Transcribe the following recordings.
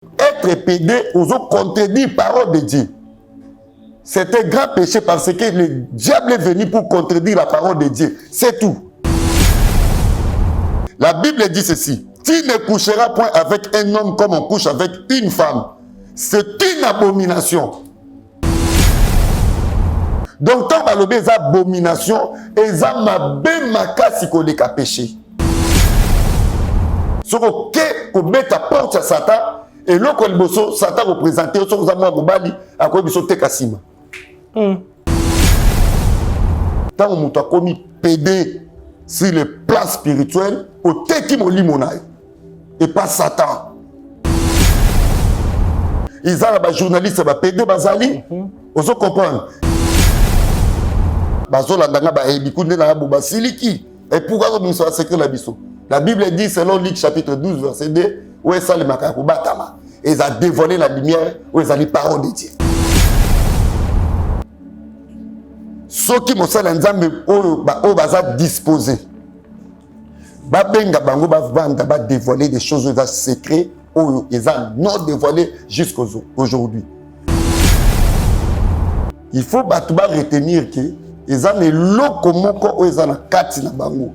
Être pédé, aux autres contredire la parole de Dieu. C'est un grand péché parce que le diable est venu pour contredire la parole de Dieu. C'est tout. La Bible dit ceci. Tu ne coucheras point avec un homme comme on couche avec une femme. C'est une abomination. Donc, quand on a des abominations, ils ont ma makasi koleka péché. Ce qu'on met ta porte à Satan, et là, quand Satan représente, on a moi mobali, à quoi il te kasima. Tant on a commis pédé sur le plan spirituel, au teki mo limonaï, et pas Satan. Ils ont des journalistes, des pédé, bazali, on se comprend. Et pourquoi on soit secret la biso? La Bible dit, selon Luc chapitre 12, verset 2, où est-ce les macaques batama? Ils ont dévoilé la lumière, où ils ont les paroles de Dieu. Ceux qui m'ont dit, ils ont disposé. Ils ont dévoilé des choses secrètes, ils ont non dévoilé jusqu'à aujourd'hui. Il faut retenir que ils ont les locaux moko ils ont kati na bango.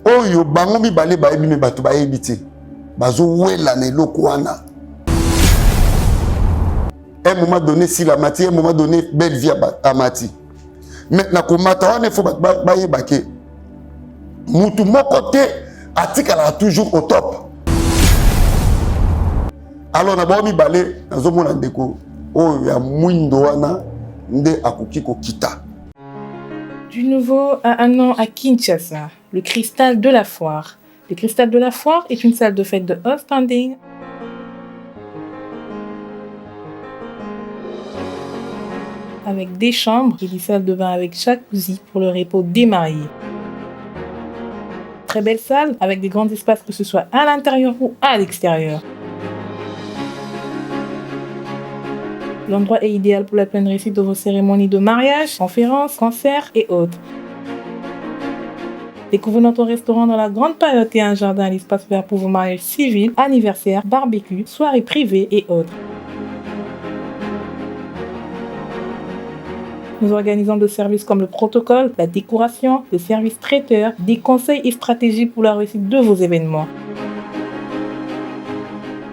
Oyo bango mi balé ba ebi me batu ba ebiti. Bazo wela na loko wana. Un moment donné si la mati, un moment donné belle vie à mati. Maintenant komata wana faut ba yebake. Mutu moko te atikala toujours au top. Alors na ba mi balé nazo mona ndeko oyo ya mwindo wana nde akuki ko kita. Du nouveau à un an à Kinshasa, le Cristal de la Foire. Le Cristal de la Foire est une salle de fête de haut standing avec des chambres et des salles de bain avec jacuzzi pour le repos des mariés. Très belle salle avec des grands espaces que ce soit à l'intérieur ou à l'extérieur. L'endroit est idéal pour la pleine réussite de vos cérémonies de mariage, conférences, concerts et autres. Découvrez notre restaurant dans la grande période et un jardin à l'espace vert pour vos mariages civils, anniversaires, barbecues, soirées privées et autres. Nous organisons des services comme le protocole, la décoration, le service traiteur, des conseils et stratégies pour la réussite de vos événements.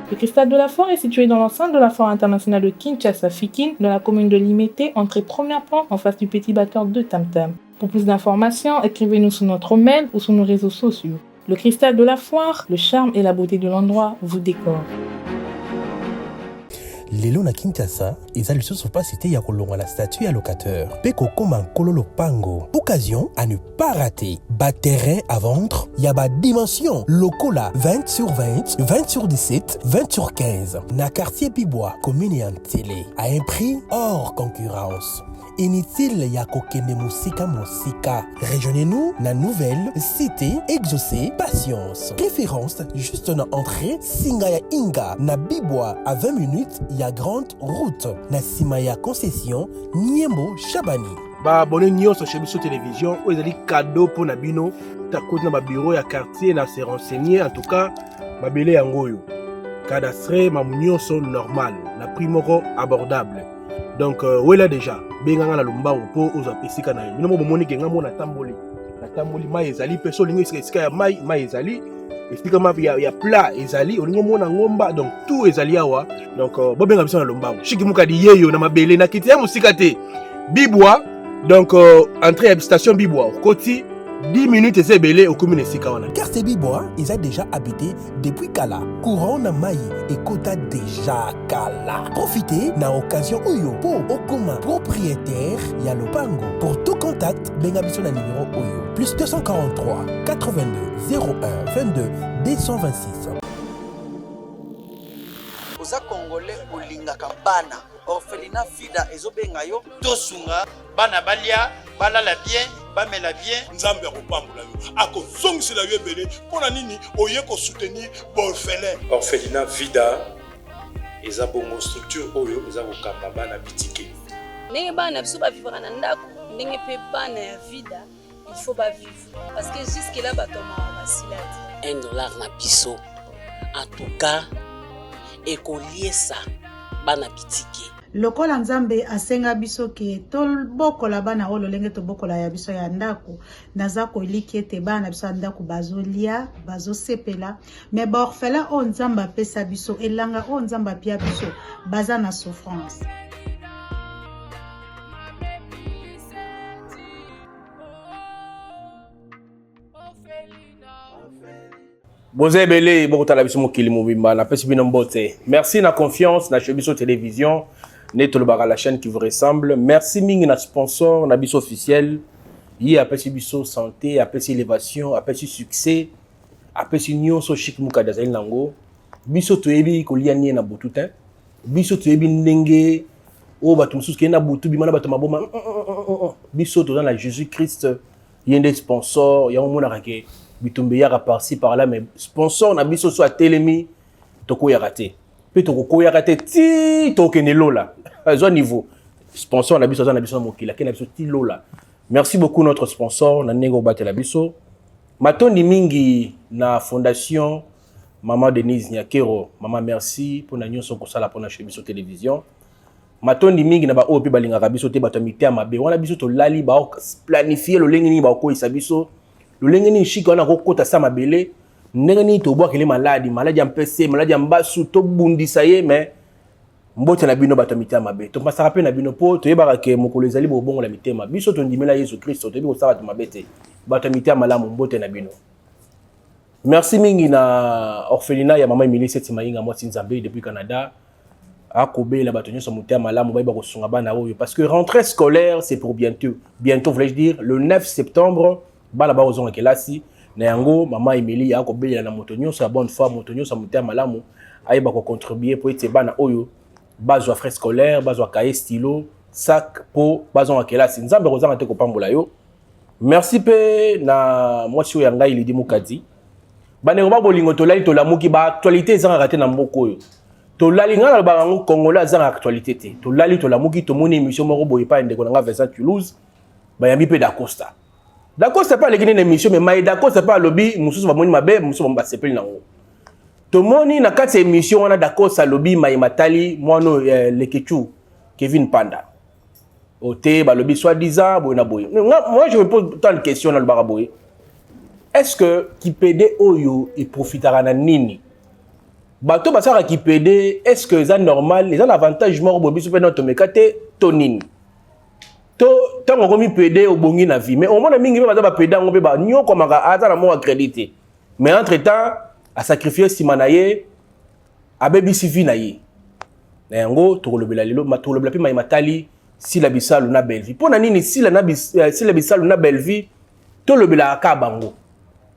Le Cristal de la Foire est situé dans l'enceinte de la Foire internationale de Kinshasa-Fikin, dans la commune de Limete, entrée première pont en face du petit batteur de Tam Tam. Pour plus d'informations, écrivez-nous sur notre mail ou sur nos réseaux sociaux. Le Cristal de la Foire, le charme et la beauté de l'endroit vous décorent. Lelo na Kinshasa, eza lisusu pas cité ya kolongwa la statue ya locateur. Peko koma kololo pango. Occasion à ne pas rater. Bas terrain à vendre, ya ba dimension. Locola 20 sur 20, 20 sur 17, 20 sur 15. Na quartier Pibois, commune et en télé. À un prix hors concurrence. Inutile ya kokende musika. Rejoignez-nous na nouvelle cité exaucée patience. Référence juste na entrée Singaya Inga na Bibois à 20 minutes ya grande route na Simaya concession Niembo Chabani. Ba abonné nyonso chez biso télévision ou ezali cadeau pour na bino ta côté na ba bureau ya quartier na se renseigner en tout cas ba belé yango yo. Cadastre ma nyonso normal na prix moko abordable. Donc où est là déjà benganga na lomba po oza pesika na bino mo bomoni kenga mo na tamboli mai ezali peso lingi esika ya mai ezali esika ma ya plat ezali olingo mona ngomba donc tout ezali awa donc bo benga biso na lomba shiki mukadi yeyo na mabele na kiti ya musika te Bibois donc entrée à station Bibois koti 10 minutes et c'est belé au commune Sikawana. Quartier Bibois, ils ont déjà habité depuis Kala. Courant na Maï et Kota déjà Kala. Profitez na occasion Oyo pour Okuma propriétaire Yalopango. Pour tout contact, bengabiso na numéro Oyo. Plus 243 82 01 22 226. Oza Congolais Olinga Kampana. Orphelinat Fida ezobenga yo tosunga bana balia balala bien bamela bien nzambe akopambola yo akozongisela yo ebele mpona nini oye kosoutenir baorphelin. Orphelinat Vida eza bongo structure oyo eza kokamba bana bitike ndenge bana biso bavivaka na ndako ndenge mpe bana ya Vida il faut bavivre parce que jusque là bato mawa basila te $1 na biso en tout cas ekoliesa bana bitike. Lokola Nzambe asenga biso ke tobokola bana oyo lolenge tobokola ya biso ya ndako naza koliki ete bana biso ya ndako bazolia bazosepela mais baorphelin oyo Nzambe apesa biso elanga oyo Nzambe apia biso baza na souffrance. Bozebele bokotala biso mokili mobimba na pesi bino mbote. Merci na confiance na Chebiso Télévision. Neto Lobara, la chaîne qui vous ressemble. Merci mingi na sponsor na biso officiel. Yi apesi biso santé, apesi élévation, apesi succès, apesi nyonso chic muka dazali nango. Biso toyebi kolia nie na botutin. Biso toyebi ndenge o bato mususu ke na botu bimana bato maboma. Biso to dans la Jésus-Christ yende sponsor, ya mona rake bitumbe yara par-ci par-là mais sponsor na biso so atelemi toko ya raté. Pe toko ya raté ti tokene lola. À niveau sponsor na biso na biso mokila ke na biso ti lola. Merci beaucoup notre sponsor na nego batela biso. Matondi mingi na fondation Maman Denise Nyakero. Maman merci pour na nyonso ko sala pour na Chebiso Télévision. Matondi mingi na ba opi balinga biso te bato mité mabe. Wana biso to lali ba planifier lo lengeni ba ko isa biso. Lo lengeni shika na ko kota sa mabele. Ndengeni to bwa kele maladi ya mpese, maladi ya mbasu to bundisa ye mais mbote na bino bato mité mabe. To pasara pe na bino po to yebaka ke mokolo ezali bo bongo la mitema. Biso to ndimela Yesu Kristo to bi ko sala to mabete. Bato mité malamu mbote na bino. Merci mingi na orphelinat ya Maman Emilie Setimainga Mwasi Nzambe depuis Canada. Akobe la bato nyonso mutema malamu ba ko sunga bana oyo parce que rentrée scolaire c'est pour bientôt voulais-je dire le 9 septembre bana ba ozonga kelasi na yango Maman Emilie akobe na moto nyonso ya bonne foi moto nyonso mutema malamu ayeba ko contribuer pour ete bana oyo bazwa frais scolaire bazwa cahier stylo sac po bazonga kelasi Nzambe kozanga te ko pambola yo. Merci pe na mwasi oyo ngai Lidi Mukadi. Bane ba bolingo to lali to lamuki ba actualité ezanga raté na mboko oyo. To lali ngala ba ngo Congolais ezanga actualité te. To lali to lamuki to moni émission moko boye pa ndeko nga Vincent Toulouse. Ba yambi pe d'Acosta. D'Acosta pas lekini na émission mais mai d'Acosta pas lobby mususu ba moni mabe mususu ba sepeli nango. To moni na kati émission wana d'Acosta lobby mai matali mono lekechu Kevin Panda. Ote ba lobby soi-disant boye na boye. Moi je me pose tant de questions dans le baraboye. Est-ce que Kipede Oyo et profitera na nini? Bato basara Kipede, est-ce que c'est normal? Les avantages mort bobi super notre mekate tonini. To tango komi pede au bongi na vie. Mais au moins mingi bato ba pede ngobe ba nyo ko maka ata na mo accrédité. Mais entre-temps, a sacrifier simanaye abebi sivi na ye. Na yango to kolobela lelo to kolobela pe mai matali si la bisalu na belle vie. Pona nini si la bisalu na belle vie to lobela ka bango.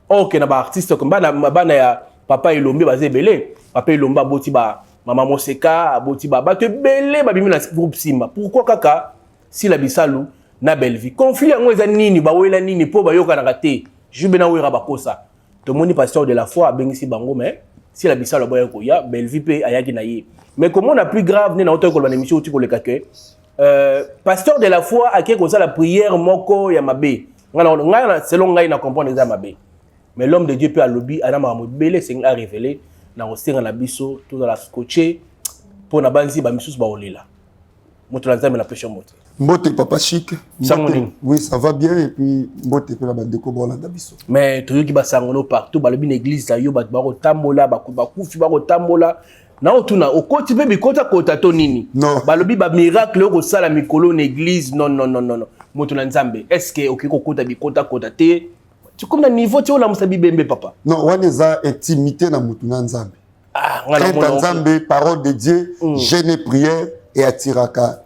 Ok na ba artiste comme bana ya papa Elombe bazé belé papa Elombe boti ba mama Moseka boti ba bato belé ba bimi na groupe Simba pourquoi kaka si la bisalu na belle vie conflit yango eza nini ba wela nini po ba yoka na raté jube na wera bakosa to moni pasteur de la foi bengisi bango mais si la bisalu ba yako ya belle vie pe ayaki na ye mais comment on a plus grave né na auto ko ba émission uti ko le kake pasteur de la foi aké ko ça la prière moko ya mabe ngana selon ngai na comprendre eza mabe. Mais l'homme de Dieu peut à lobby, Adam a belé, c'est à révéler, dans le sein à la biso, tout dans la scotché, pour na banzi, ba misus ba olila. Moto la zame la pêche moto. Mbote papa chic. Oui, ça va bien et puis mbote pe la bande ko bola da biso. Mais to yoki ba sangono partout, ba lobi l'église ta yo ba ko tambola, ba kufi ba ko tambola. Na otuna okoti pe bikota kota to nini. Ba lobi ba miracle ko sala mikolo na église, non. Moto la nzambe. Est-ce que okiko kota bikota kota te? Tu comme dans niveau tu la musabi bembe papa. Non, waneza intimité na mutu na nzambe. Ah, ngala nzambe parole de Dieu, jeûne et prière et attiraka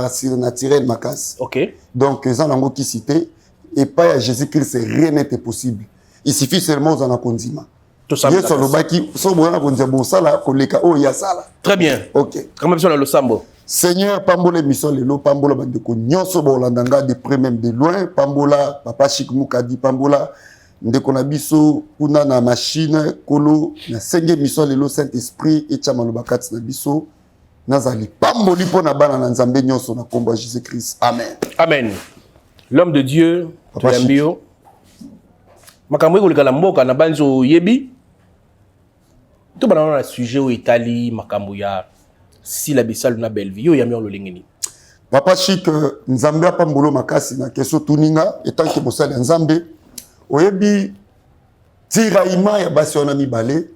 sur naturel makas. OK. Donc ça nango qui cité et pas à Jésus-Christ rien n'était possible. Il suffit seulement aux anakondima. Tout ça. Yeso lobaki so bona konza bo sala koleka o ya sala. Très bien. OK. Comment ça le sambo? Seigneur, pambola mission lelo, pambola bandeko nyonso bolandanga de près même de loin, pambola papa Chic Mukadi, pambola ndeko na biso kuna na machine kolo na senge mission lelo Saint-Esprit et chama lobakati na biso nazali pamboli pona bana na nzambe nyonso na komba Jésus-Christ. Amen. Amen. L'homme de Dieu, Tuyambio. Makambo ko likala mboka na banzo yebi. tout le monde a un sujet où Italie, Makambuya, si la Bissal na Belleville, yo yami ololengeni. Papa Chic, Nzambe a pas mbolo makasi na keso tuninga, etant que mosali Nzambe, oyebi tiraillement ya basi on a mibale,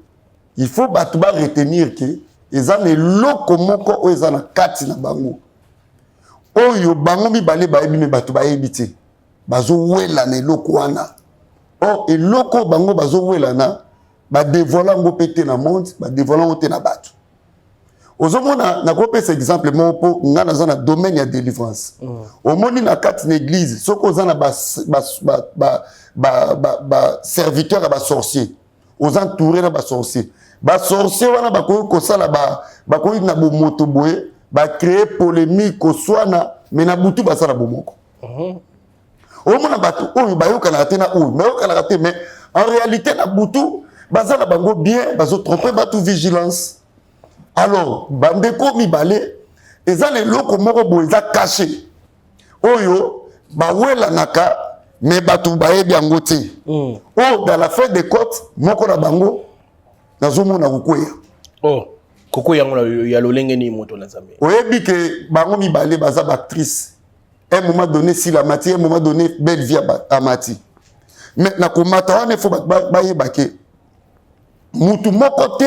il faut batuba retenir que eza ne loko moko o eza na kati na bango. Oyo bango mibale bayebi me batuba yebi te. Bazo wela na loko wana. Oh, et loko bango bazo wela na ba dévoiler ngo pété na monde, ba dévoiler ngo te na batu. Ozomona na ko pesa exemple mo po ngana za na domaine ya délivrance. Omoni na kati na église, soko za na ba serviteur à ba sorcier. Aux entourés na ba sorcier. Ba sorcier wana ba ko sala ba ko na bo moto boye, ba créer polémique ko swana mais na butu ba sala bomoko. Omona batu oyo bayoka na tena oyo, bayoka na te mais en réalité na butu bazala bango bien, bazo tromper batu vigilance. Alors, bandeko mibale, eza le loko moko bo eza caché. Oyo, ba wela naka, mais batu bayebi yango te. Oh, dans la fin des côtes, moko na bango, nazomo na kukoya. Oh, kukoya yango ya lolengeni moto na Nzambe. Oyebi ke bango mibale baza ba actrice. À un moment donné, si la mati, à un moment donné, belle vie à mati. Mais na komata wana faut ba yebake. Mutu moko te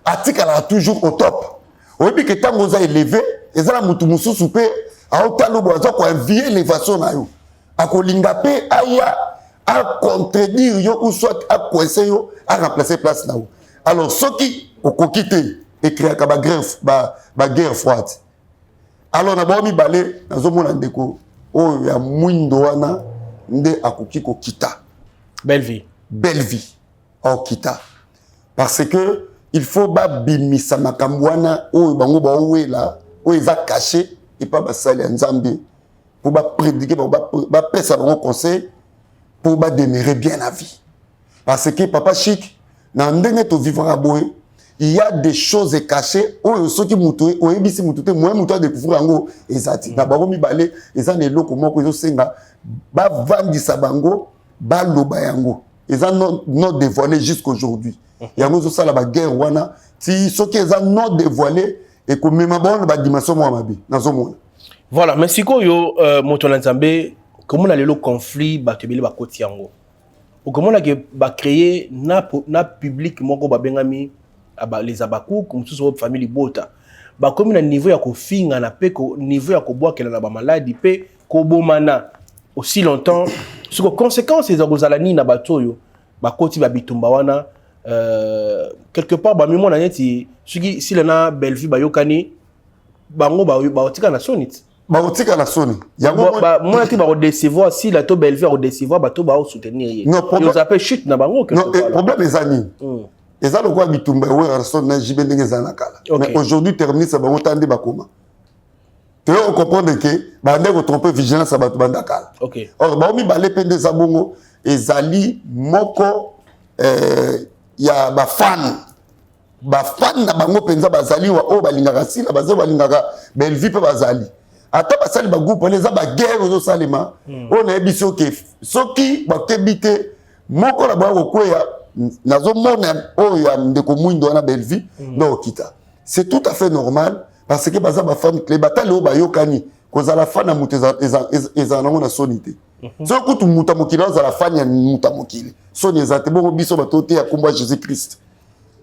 atikala toujours au top. Oyebi que tant vous a élevé, ezala mutu mususu pe a otalo bozo ko envier élévation na yo. Akolinga pe aya a contredire yo ou soit a coincer yo a remplacer place na yo. Alors ceux qui okokite écrire ka ba guerre froide. Alors na ba mi balé nazomona ndeko o ya mwindo wana nde akoki ko kita. Belle vie. Belle vie. O kita. Parce que il faut ba bimisa makambwana o bango ba wela o eza caché et pas ba sali Nzambe pour ba prédiquer ba pesa bango conseil pour ba demeurer bien la vie. Parce que Papa Chic na ndenge to vivre à boye, il y a des choses cachées o ceux qui mutu o ebisi mutu te moi mutu a découvrir ngo ezati na bango mibale eza ne loko moko zo senga ba vandisa bango ba loba yango eza non dévoilé jusqu'aujourd'hui. Il y a une guerre wana si ce qui est non dévoilé et comme même bon ba dimension moi mabi nazomona. Voilà, mais siko yo moto na Nzambe comment on a le conflit ba tebele ba koti yango. Ou comment on a ba créer na public moko ba bengami les abakou comme tout sur famille bota. Ba comme na niveau ya ko finga na pe ko niveau ya ko boa kela na ba maladie pe ko bomana aussi longtemps ce que conséquences les ozalani na batoyo ba koti ba bitumba wana quelque part ba mimo na neti si lena Belleville ba yokani bango ba otika na sonit ba otika na soni yango ba moi ti ba décevoir si la to Belleville ba décevoir ba to ba soutenir ye ils appellent chute na bango que non problème les amis eza lokwa bitumba we rason na jibendenge zana kala mais aujourd'hui terminer ça ba otande ba koma tu veux comprendre que ba ndeko tromper vigilance ba to banda kala or ba mi ba lepende za bongo ezali moko ya ba fan na bango penza bazali wa o balingaka sila bazo balingaka Belleville pe bazali ata basali ba groupe les ba guerre zo salema on a ebiso ke soki ba kebite moko la ba ko ya nazo mona o ya ndeko mwindo na Belleville no kita c'est tout à fait normal parce que baza ba femme les bataille o ba yokani koza la fan na muteza eza na sonité so kutu muta mokili za la fan ya muta mokili soni ezate bongo biso batote ya komba Jésus Christ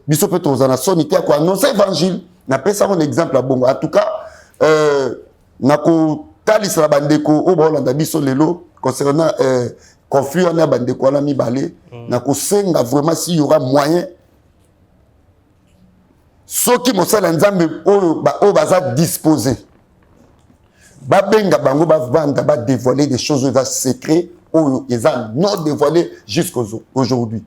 biso peut ozana sonité ya ko annoncer évangile na pesa un exemple à bongo en tout cas na ko talisa bandeko o ba olanda biso lelo concernant conflit na bandeko na mibale na ko senga vraiment s'il y aura moyen soki mosala Nzambe o baza disposé ba benga bango ba vanda ba dévoiler des choses dans secret ou ils ont non dévoilé jusqu'aujourd'hui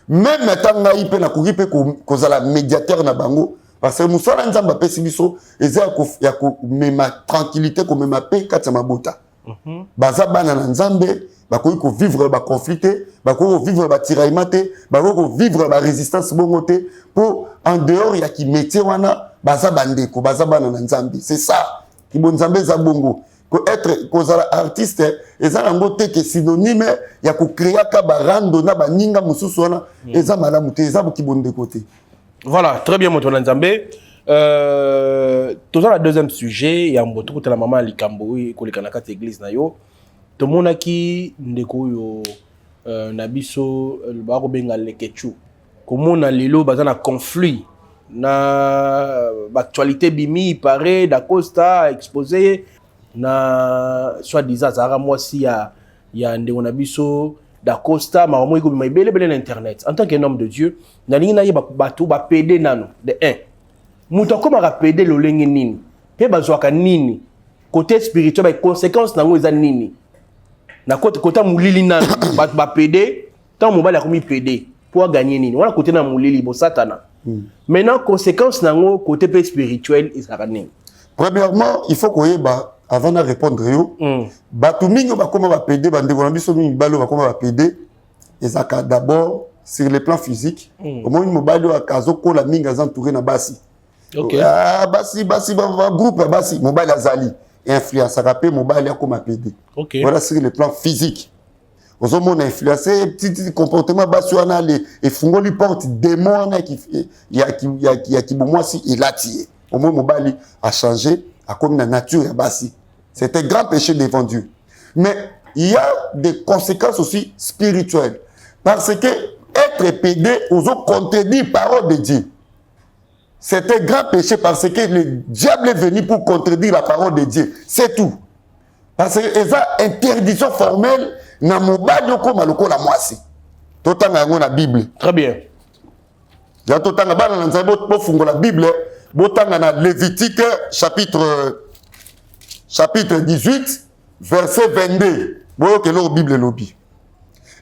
même maintenant na ipe na kuripe ko za la médiateur na bango parce que musala Nzamba pesi biso eza ya ko mema tranquillité ko mema paix kati mabota baza bana na Nzambe ba ko vivre ba conflit ba ko vivre ba tiraillement te ba ko vivre ba résistance bongote pour en dehors ya ki métier wana baza bandeko baza bana na Nzambe c'est ça qui bon Nzambe za bongo ko être kozala artiste eza nango te ke synonyme ya ko créer ka barando na baninga mususu wana eza malamu te eza ki bon de côté Voilà, très bien, Moto Nzambe. Tout ça, le deuxième sujet, il y a un peu de la maman Likambo, qui est dans l'église. Tout le monde qui est Nabiso, le baro benga lekechu. Comment on a lelo bazana conflit na actualité bimi paraît d'Acosta exposé na soi-disant Zara moi si ya ndeko Nabiso d'Acosta ma moi ko bima bele internet en tant qu'un homme de Dieu na lingi na ye bato ba PD nano de 1 muto ko ma PD lo lengi nini pe bazwaka nini côté spirituel ba conséquences nango eza nini na côté mulili nano ba PD tant mobali a komi PD pour gagner nini wala côté na mulili bo satana. Maintenant conséquence nango côté spirituel isarani. Premièrement, il faut que avant de répondre yo batu mingi ba koma ba PD ba ndeko na biso mingi balo ba koma ba PD ezaka d'abord sur le plan physique au moins mobali wa kazo ko la mingi entouré na basi. OK. Basi ba groupe basi mobali azali influence rapé mobali akoma PD. OK. Voilà sur le plan physique. Aux hommes influencé petit comportement bassuana et fungoli porte démon qui il y a qui moi si il a tiré au moins mobali a changé à comme la nature et basi c'était grand péché devant Dieu mais il y a des conséquences aussi spirituelles parce que être pédé aux autres contredire parole de Dieu c'était grand péché parce que le diable est venu pour contredire la parole de Dieu c'est tout parce que il y a interdiction formelle na mobali okoma lokola mwasi totanga yango na Bible. Très bien. Ya totanga bana na nzambe bo fungola Bible botanga na Lévitique chapitre 18 verset 22. Boyo que leur Bible lobi.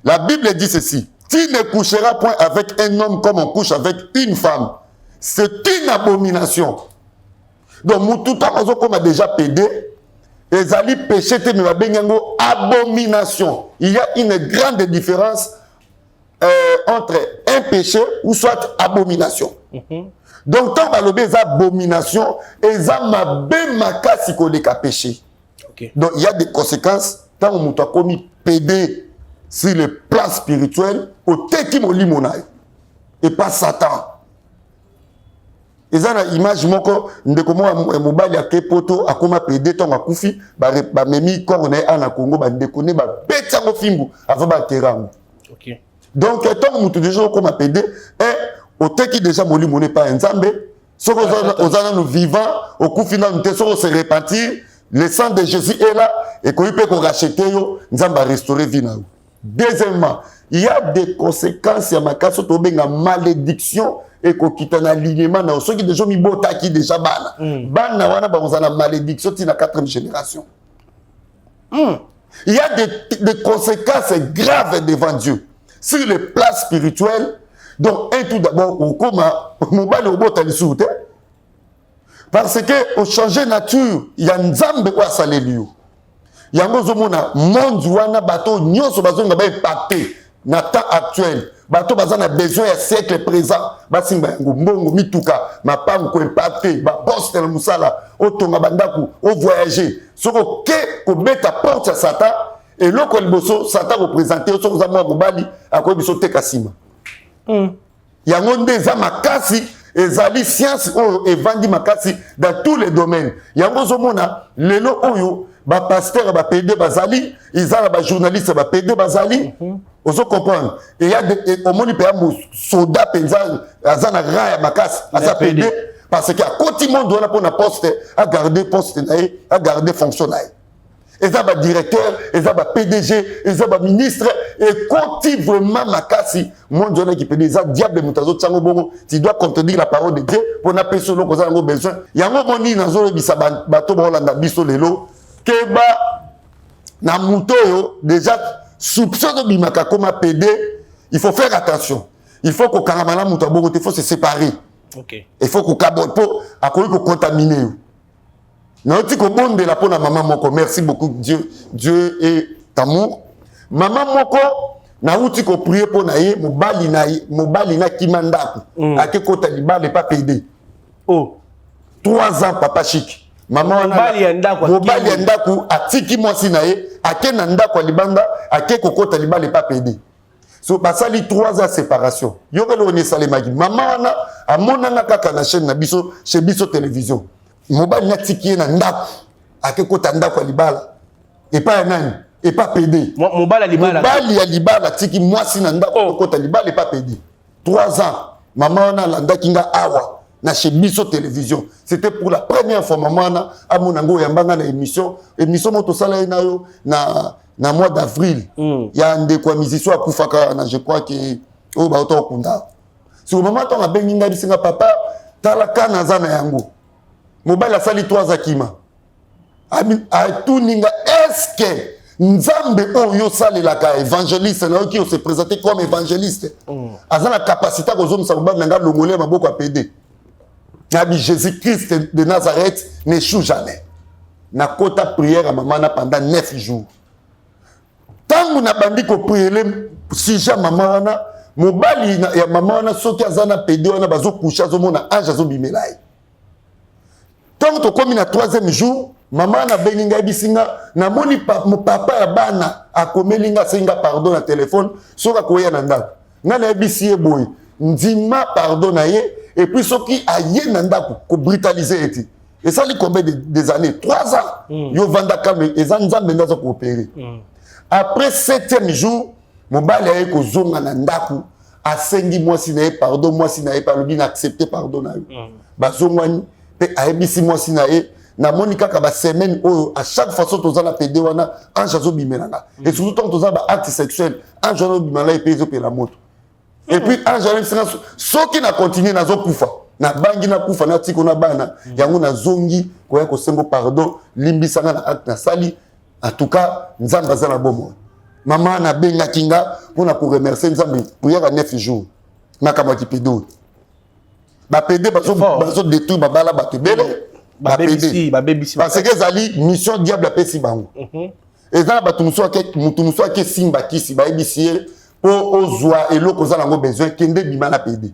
La Bible dit ceci: tu ne coucheras point avec un homme comme on couche avec une femme. C'est une abomination. Donc mutu tamazo comme a déjà pédé. Les alliés péché te me bengango abomination. Il y a une grande différence entre un péché ou soit abomination. Donc tant que les abominations, ils ont ma makasi ko leka péché. Donc il y a des conséquences tant on a commis pédé sur le plan spirituel au teki mo limonai et pas Satan. Ezana image moko ndeko mobali akepoto akoma pédé ton akufi ba memi corne ana Congo ba ndeko ne ba betango fimbu avant ba terango. OK. Donc tant mutu déjà comme pédé au teki déjà molimo n'est pas nzambe soko ozana nous vivant au kufi na nte soko se repentir le sang de Jésus est là et qu'on peut racheter yo nzamba restaurer vie na. Deuxièmement, il y a des conséquences ya makaso to benga malédiction et qu'on quitte un alignement dans ceux qui déjà mis bota qui déjà bana bana wana ba ozana malédiction ti na 4e génération. Il y a des conséquences graves devant Dieu sur le plan spirituel. Donc un tout d'abord au coma mobile au bota lisute parce que au changer nature il y a nzambe kwa salelio yango zomona monde wana bato nyonso bazonga ba impacté na temps actuel bato bazana besoin ya siècle présent basimba yango mbongo mituka mapango ko impacté ba poste na musala otonga bandaku o voyager soko ke ko beta porte ya Satan et loko liboso Satan représenter soko za mobali akoyi biso te kasima. Yango nde za makasi ezali science oyo evandi makasi dans tous les domaines. Yango zomona lelo oyo ba pasteur ba PD bazali izala ba journaliste ba PD bazali ozo comprendre et il y a au moni pe am soldat penza azana raya makasi aza PD parce que à côté monde on a pour na poste à garder poste nae à garder fonction nae. Eza ba directeur, eza ba PDG, eza ba ministre et quand vraiment makasi mon Dieu qui peut dire diable mutazo tsango bongo tu dois contredire la parole de Dieu pour na personne ko za ngo besoin yango moni na zo bisa bato ba landa biso lelo keba na mutoyo déjà soupçon de bimaka comme PD il faut faire attention il faut que karamana muto bongo il faut se séparer. OK. Il faut que kabot po akoyi ko contaminer. Non, tu comprends de la peau de maman moko. Merci beaucoup Dieu est amour. Maman moko na uti ko prier pour naie mobali na kimandako. Ake kota libale pas payé. Oh. 3 ans papa chic. Maman mobali andako atiki mwasi naie ake na ndako libanda ake kokota libale pas payé. So basali 3 ans séparation. Yokelo on esalemaki. Maman wana amonanga kaka na chaîne na biso chez biso télévision. Mobali na tiki na ndako. Akekota ndako ya libala. Et pas nani, et pas PD. Mobali ya libala. Mobali ya libala tiki mwasi na ndako kota libala et pas PD. 3 ans. Maman wana landaki nga awa na chez biso télévision. C'était pour la première fois maman wana amonango yambanga na émission moto sala na yo na mois d'avril. Ya ndeko ya musicien akufaka na je crois que o ba auto kunda. Si maman to ngabengi nga bisinga papa tala kana zana yango. Mobali asali 3 ans kima. A tout ninga est-ce que Nzambe oyo salelaka évangéliste na oki se présenter comme évangéliste. Azana capacité ko zomisa mobali nga longolé maboko apede. Nabi Jésus-Christ de Nazareth n'échoue jamais. Na kota prière à maman pendant 9 jours. Tangu na bandi ko prier sujet maman wana mobali ya maman wana soki azana pede wana bazo coucher azomona ange azobimelayi. Tant to komi na 3e jour maman na beninga bisinga na moni mon papa ya bana akomelinga singa pardon na téléphone soka koya na ndako nga na bisie boy ndima pardon na ye et puis soki aye na ndako ko brutaliser eti et ça li combien des années 3 ans yo vanda kame ezanza mendazo ko opérer après 7e jour mon bali aye ko zonga na ndako asengi mwasi na ye pardon mwasi na ye palobi na accepter pardon na yo bazongwani pe aye bisi mwasi na ye na monika ka ba semaine oyo à chaque façon tozala PD wana ange azobimelanga et surtout tant tozala ba acte sexuel ange azobimela et puis la moto et puis ange alimsinga soki na continuer na zokufa na bangi na kufa na tiko na bana yango na zongi koya ko sengo pardon limbisanga na acte na sali en tout cas nzamba azala bomo maman na benga kinga pour na ko remercier nzambe prière à 9 jours na kamati pedo ba PD bazo détruire babala batebele babébisi parce que zali mission diable apesi bango ezala batumuso ake simba kisi bayebisi po ozwa eloko za nango besoin kende bima na PD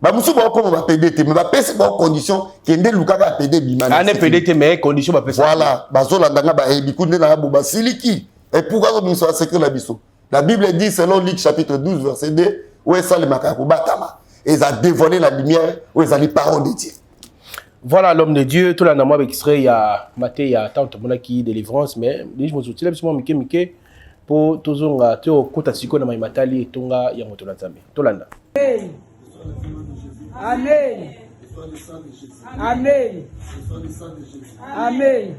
bamusu bakoma ba PD te mais bapesi ba condition kende lukaka PD bima na ane PD te mais condition bapesi voilà bazolandanga bayebi kunde na boba siliki et pourquoi zo biso secret la biso la Bible dit selon Luc chapitre 12 verset 2 où est salemaka ko batama et a dévoilé la lumière où est les paroles de Dieu. Voilà l'homme de Dieu, tout l'anamo avec Israël, il y a maté, il y a tant de qui délivrance, mais je me souviens absolument Mike pour toujours tu au kota siko na maimatali tonga ya moto na Nzambe. Tolanda. Amen. Amen. Amen. Amen.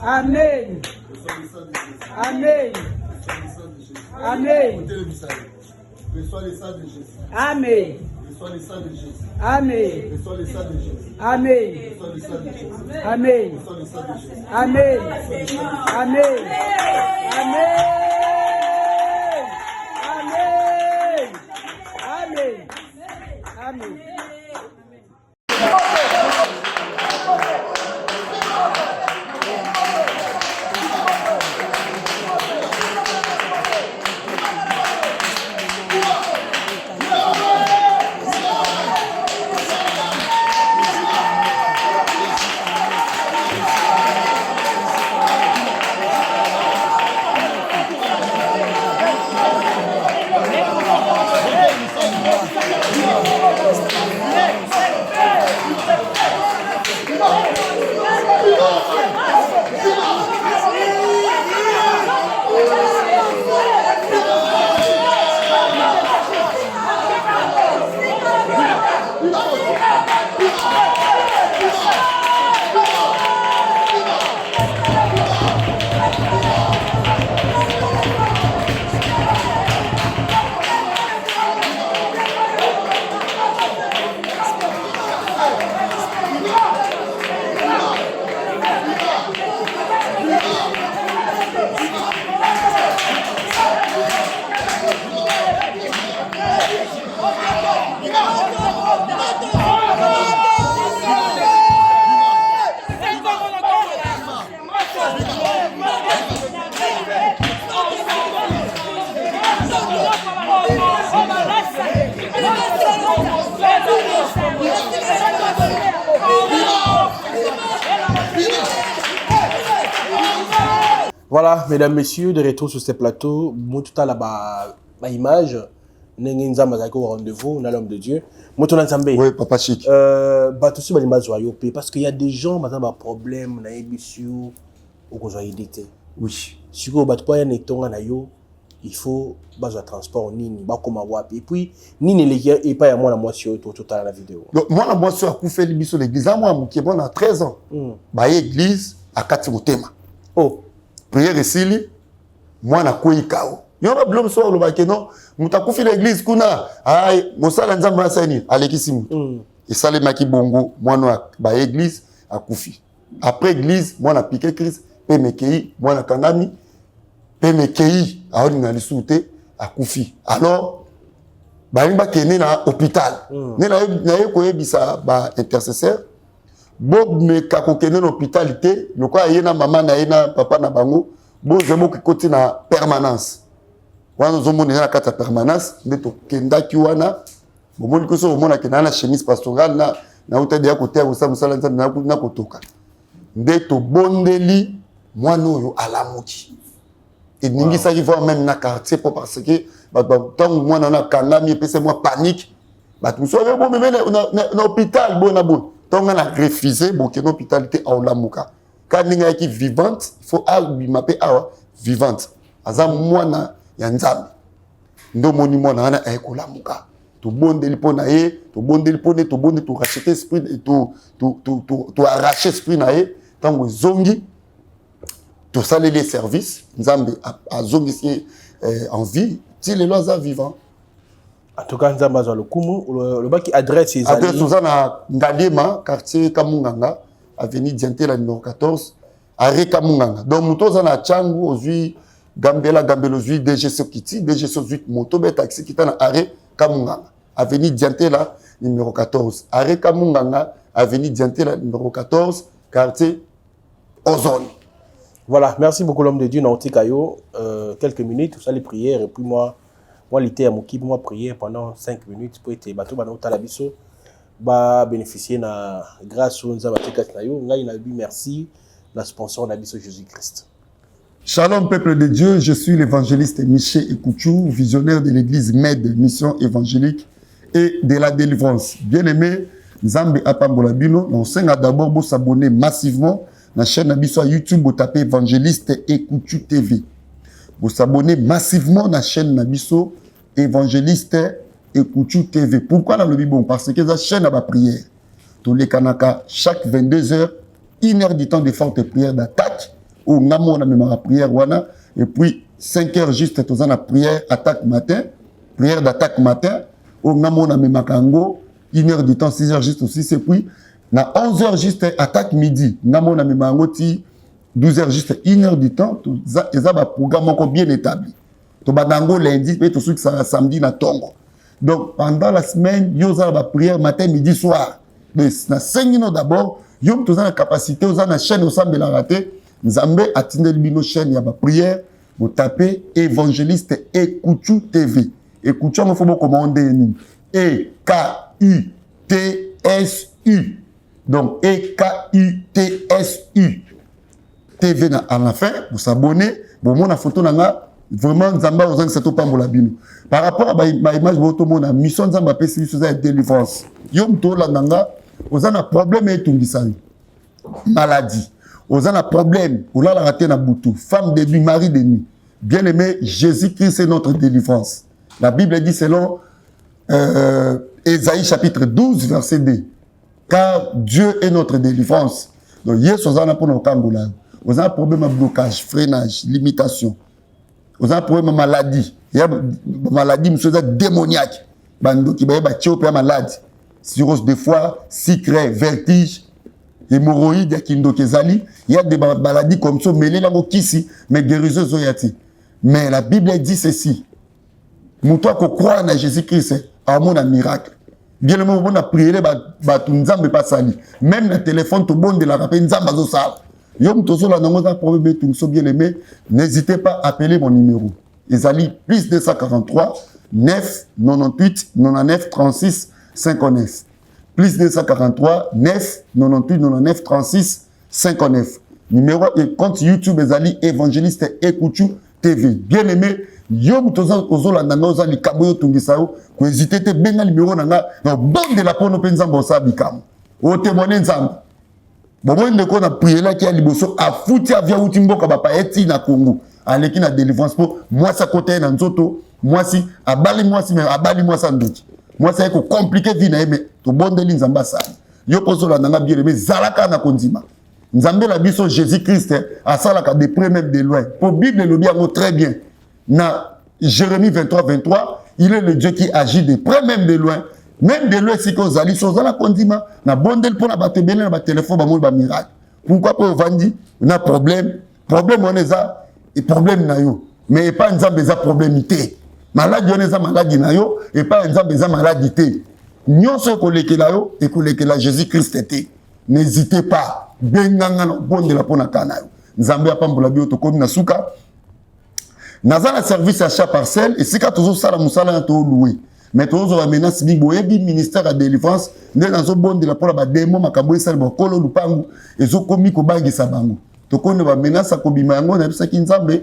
Amen. Amen. Amen. Amen. Amen. Amen. Amen. Amen. Amen. Amen. Amen. Voilà, mesdames, messieurs, de retour sur ce plateau, moi tout à la ba image ndenge nzamba za ko rendez-vous na l'homme de Dieu moto na nzambe oui papa chic ba tout ba image wa yo parce qu'il y a des gens ba problème na ebisu au ko édité oui siko ba to ya netonga na yo il faut bazo transport nini ba koma wapi et puis nini les et pas ya moi na moi sur tout la vidéo donc moi na moi sur akufeli biso l'église à moi qui bon à 13 ans ba église à kati motema oh prière esili moi na koikao yo ba blom so lo ba ke non mutakufi l'église kuna ay mosala nzamba na sani alekisi mutu et ça les maki bongo moi no ba église akufi après église moi na piqué Christ pe mekei moi na kangami pe mekei aoni na lisute akufi alors bani ba kene na hôpital ne na ye ko yebisa ba intercesseur bob me ka ko kene na hôpital te loko ayena mama na yena papa na bango bo zemo ki koti na permanence wana zomo na kata permanence ndeto kenda ki wana bo moni ko so mona kena na chemise pastorale na utade ya kotea usala nzambe na kotoka ndeto bondeli mwana oyo alamuki et ningi ça qui va même na quartier pour parce que tant moi na kangami pese moi panique ba tout so bon mais na hôpital bon na bon tant on a refusé bon que l'hôpital était à olamuka quand ninga qui vivante il faut m'appeler awa vivante aza mwana ya nzambe ndo moni mwana na ekolamuka to bondeli pona ye to bondeli pone to bonde to racheter esprit et to arracher esprit na ye tant zongi tout ça les services nzambe a zongi en vie si les lois à vivant en tout cas nzambe za lokumu le baki adresse les adresse na Ngaliema quartier Kamunganga avenue Diantela numéro 14 arrêt Kamunganga donc moto za na changu ozui Gambela ozui DG Sokiti DG Sokiti moto be taxi qui na arrêt Kamunganga avenue Diantela numéro 14 arrêt Kamunganga avenue Diantela numéro 14 quartier Ozone. Voilà, merci beaucoup l'homme de Dieu Nauti Kayo. Quelques minutes, vous allez prière et puis moi l'été à mon équipe, moi prier pendant 5 minutes pour être bateau banauta la biso ba bénéficier na grâce aux nzabatika Kayo. Ngai na bi merci la sponsor na biso Jésus-Christ. Shalom peuple de Dieu, je suis l'évangéliste Michel Ekouchou, visionnaire de l'église MED, mission évangélique et de la délivrance. Bien-aimé, Nzambe apambola bino, on s'enga d'abord pour s'abonner massivement la chaîne Nabiso YouTube, vous tapez évangéliste Ekouchou TV. Vous s'abonnez massivement à la chaîne Nabiso évangéliste Ekouchou TV. Pourquoi dans le Bible? Parce que la chaîne a ma prière. Tous les Kanaka, chaque 22 heures, 1 heure du temps de forte prière d'attaque. Ou Namo na même prière wana. Et puis 5 heures juste tous la prière attaque matin, prière d'attaque matin. Ou Namo na même kango 1 heure du temps, 6 heures juste aussi. Et puis na 11 heures juste attaque midi. Namo na même ti 12 heures juste 1 heure du temps. Et ça va programme encore bien établi. To badango lundi et tout ce ça samedi na tongo. Donc pendant la semaine, yo za ba prière matin, midi, soir. Mais na 5 minutes d'abord, yo tous la capacité aux na chaîne au samedi la raté. Nzambe atindeli bino chaîne ya ba prière, vous tapez évangéliste Ekouchou TV. Ekouchou on faut commander ni E K U T S U. Donc E K U T S U. TV na à la fin, vous s'abonnez, bon mon photo nanga vraiment Nzamba aux c'est pas pour la bino. Par rapport à ma image votre mon mission Nzamba pesi sur la délivrance. Yom to la nanga, vous avez un problème et tout disani. Maladie. Vous avez un problème, vous l'avez raté na boutou, femme de nuit, mari de nuit. Bien aimé, Jésus-Christ est notre délivrance. La Bible dit selon Ésaïe chapitre 12 verset 2. Car Dieu est notre délivrance. Donc hier vous avez un pour nos kangola. Vous avez un problème de blocage, freinage, limitation. Vous avez un problème de maladie. Il y a une maladie, monsieur, démoniaque. Bando qui va maladie. Cirrhose de foie, secret, vertige, hémorroïdes, il y a des maladies comme ça, mais les langues qui mais guérisseuses zoyati. Mais la Bible dit ceci. Moutoua qu'on croit en Jésus-Christ, à mon miracle. Bien le moment où on a prié, Nzambe pas sali. Même le téléphone, tout le monde de la rappel, Nzambe zo sali. Yom tozo la nango za problème tout so bien aimé, n'hésitez pas à appeler mon numéro. Ezali plus 243 9 98 99 36 59. Plus 243 9 98 99 36 59. Numéro et compte YouTube Ezali évangéliste Ekouchou TV. Bien aimé, yo mutoza ozolanda nga oza likambo yo tungisa yo ko hésiter te benga numéro nanga na bande la pono penza mbosa bikam. O témoigner nzambe. Bon ndeko na priela ki ya liboso afuti avia uti mboka ba paeti na Congo. Aleki na délivrance pour moi ça côté na nzoto, moi si abali moi si mais abali moi ça ndoki. Moi ça ko compliqué vie na mais to bondeli nzamba sana. Yo kozolanda nga bien aimé zalaka na kondima. Nzambe la biso Jésus-Christ a salaka de près même de loin. Pour Bible le dit très bien. Na Jérémie 23, il est le Dieu qui agit de près même de loin. Même de loin si que vous allez sur la condima, na bondel pour la battre bien na téléphone ba mon ba miracle. Pourquoi pour vandi na problème on est ça et problème na yo. Mais pas nzambe za problémité. Maladie on est ça maladie na yo et pas nzambe za maladie té. Nyonso ko lekela yo et ko lekela Jésus-Christ té. N'hésitez pas. Benganga no bonde la pona kana yo. Nzambe apambola bio to komi na suka. Nazana service achat parcelle et sika toujours sala musala to louer. Mais toujours la menace big boyebi ministère à délivrance nde nazo bonde la pona ba demo makambo esala ba kolo lupangu ezo komi ko bangisa bango. To konne ba menace ko bima yango na bisa ki Nzambe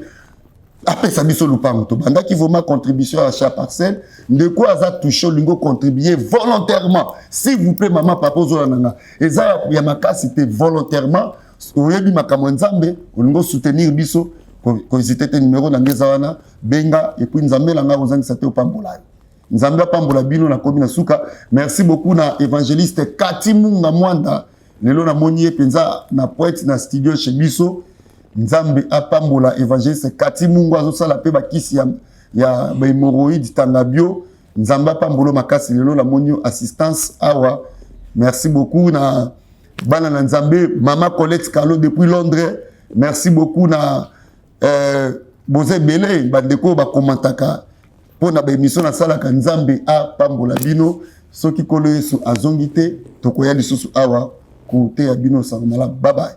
apesa biso lupangu to banda ki vraiment contribution à achat parcelle ndeko aza touché lingo contribuer volontairement s'il vous plaît maman papa ozolananga eza ya makasi te volontairement oyebi makambo Nzambe olingo soutenir biso ko hésiter te numéro na ngeza wana benga et puis Nzambe langa ozangisa te opambola Nzambe apambola bino na komi na suka. Merci beaucoup na évangéliste Kati Munga Mwanda lelo na moni penza na poète na studio chez biso. Nzambe apambola évangéliste Kati Mungu azosala pe bakisi ya ba hémorroïde tangabio. Nzambe apambola makasi lelo la monio assistance awa. Merci beaucoup na bana na Nzambe Mama Colette Carlo depuis Londres. Merci beaucoup na Boze Belé bandeko ba komantaka pona ba émission na sala ka Nzambe apambola bino soki kolo Yesu azongite tokoya lisusu awa ku te ya bino samala. Bye bye.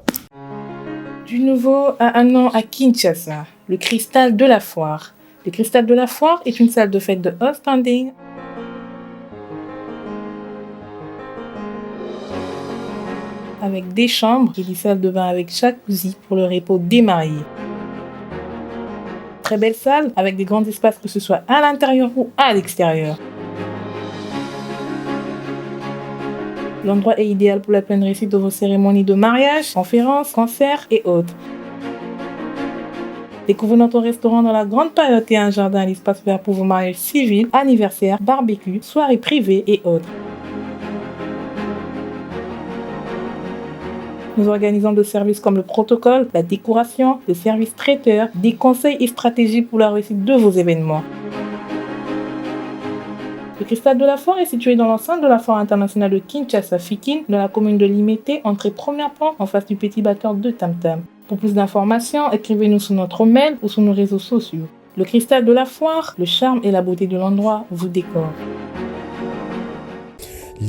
Du nouveau à un an à Kinshasa, le Cristal de la Foire. Le Cristal de la Foire est une salle de fête de haut standing avec des chambres et des salles de bain avec jacuzzi pour le repos des mariés. Très belle salle avec des grands espaces que ce soit à l'intérieur ou à l'extérieur. L'endroit est idéal pour la pleine réussite de vos cérémonies de mariage, conférences, concerts et autres. Découvrez notre restaurant dans la grande période et un jardin à l'espace vert pour vos mariages civils, anniversaires, barbecues, soirées privées et autres. Nous organisons des services comme le protocole, la décoration, le service traiteur, des conseils et stratégies pour la réussite de vos événements. Le Cristal de la Foire est situé dans l'enceinte de la Foire internationale de Kinshasa-Fikin, dans la commune de Limete, entrée premier plan en face du petit batteur de Tam Tam. Pour plus d'informations, écrivez-nous sur notre mail ou sur nos réseaux sociaux. Le Cristal de la Foire, le charme et la beauté de l'endroit vous décorent.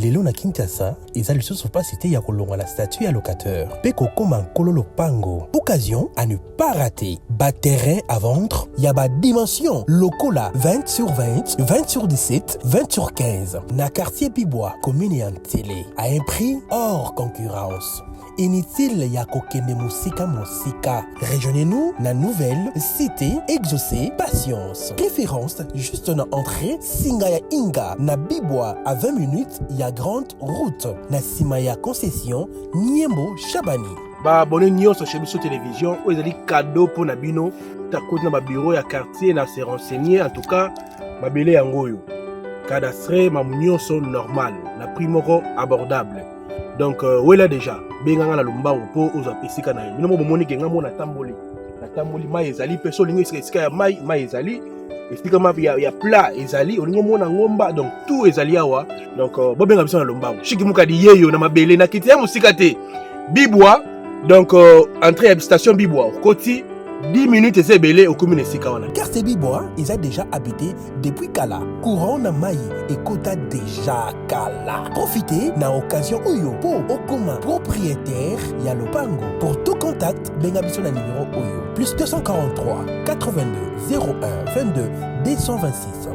lelo na Kinshasa eza lisusu pasité ya kolonga la statue ya locateur pe kokoma kololo pango. Occasion à ne pas rater. Bas terrain à vendre, ya ba dimension lokola 20 sur 20, 20 sur 17, 20 sur 15. Na quartier Bibois, commune et Antélé, à un prix hors concurrence. Inutile ya kokende musika. Rejoignez-nous na nouvelle cité exaucée patience. Préférence juste na entrée Singaya Inga na Bibois à 20 minutes ya grande route na Simaya concession Niembo Chabani. Ba abonné nyonso chez Biso Télévision ou ezali cadeau pour na bino ta côté na ba bureau ya quartier na se renseigner en tout cas mabele yangoyo. Cadastre mamunyoso normal na prix moko abordable. Donc wela déjà benganga na lombango po oza pesika na yo. Bino bomoni kenga mona tamboli. Na tamboli mai ezali pe so lingo esika ya mai ezali. Esika ma ya plat ezali olingo mona ngomba donc tout ezali awa. Donc bobenga biso na lombango. Shiki mukadi yeyo na mabele na kiti ya musika te. Bibois donc entrée à station Bibois. Koti 10 minutes et belé au commune Sikawana. Quartier Bibois, ils ont déjà habité depuis Kala. Courant na Maï et Kota déjà Kala. Profitez na occasion Oyo pour Okoma propriétaire Yalopango. Pour tout contact, bengabiso na numéro Oyo. Plus 243 82 01 22 226.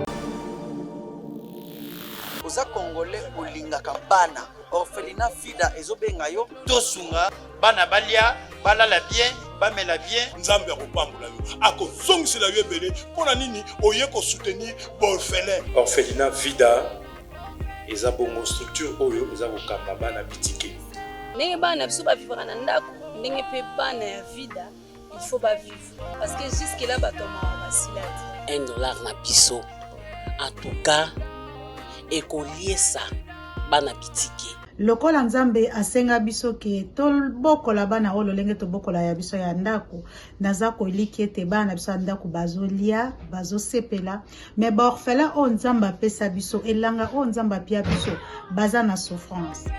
Oza Congolais olingaka bana orphelinat vida ezobenga yo tosunga bana balia balala bien bamela bien nzambe akopambola yo akozongisela yo ebele mpona nini oye kosoutenir baorphelin. Orphelinat Vida eza bongo structure oyo eza kokamba bana bitike ndenge bana biso bavivaka na ndako ndenge mpe bana ya vida il faut bavivre parce que jusque là bato mawa basila te $1 na biso en tout cas ekoliesa bana bitike lokola nzambe asenga biso ke tobokola bana oyo lolenge tobokola ya biso ya ndako naza koliki ete bana biso ya ndako bazolia bazosepela me baorphelin oyo nzambe apesa biso elanga oyo nzambe apia biso baza na souffrance